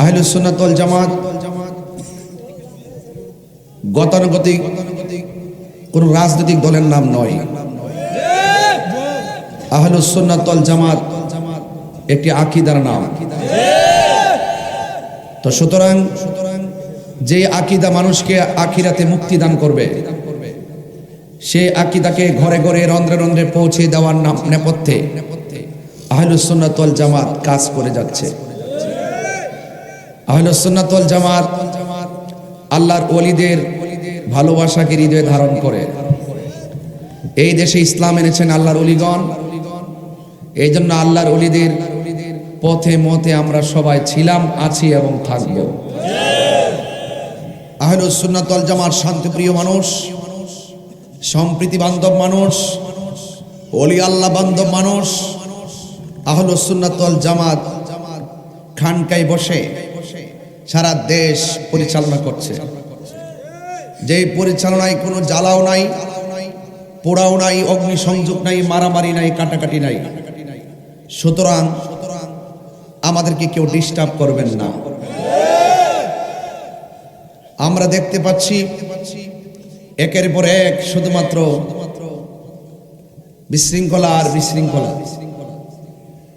আহলুস সুন্নাত ওয়াল জামাত গতানুগতিক কোন রাজনৈতিক দলের নাম নয়। আহলুস সুন্নাত ওয়াল জামাত একটি আকীদার নাম। তো সুতরাং যে আকীদা মানুষকে আখিরাতে মুক্তি দান করবে, সে আকীদাকে ঘরে ঘরে রন্ধ্রে রন্ধ্রে পৌঁছে দেওয়ার নেপথ্যে আহলুস সুন্নাত ওয়াল জামাত কাজ করে যাচ্ছে। আহলুস সুন্নাত ওয়াল জামাত আল্লাহর ওলিদের ভালোবাসাকে হৃদয়ে ধারণ করে এই দেশে ইসলাম এনেছেন আল্লাহর ওলিগণ। এই জন্য আল্লাহর ওলিদের পথে মতে আমরা সবাই ছিলাম, আছি এবং থাকব। আহলুস সুন্নাত ওয়াল জামাত শান্তিপ্রিয় মানুষ, সম্প্রীতি বান্ধব মানুষ, ওলি আল্লাহ বান্ধব মানুষ। আহলুস সুন্নাত ওয়াল জামাত খানকায় বসে সারা দেশ পরিচালনা করছে। যে পরিচালনায় কোনো জ্বালাও নাই, পোড়াও নাই, অগ্নিসংযোগ নাই, মারামারি নাই, কাটাকাটি নাই। সুতরাং আমাদেরকে কেউ ডিস্টার্ব করবেন না। আমরা দেখতে পাচ্ছি একের পর এক শুধুমাত্র বিশৃঙ্খলা আর বিশৃঙ্খলা।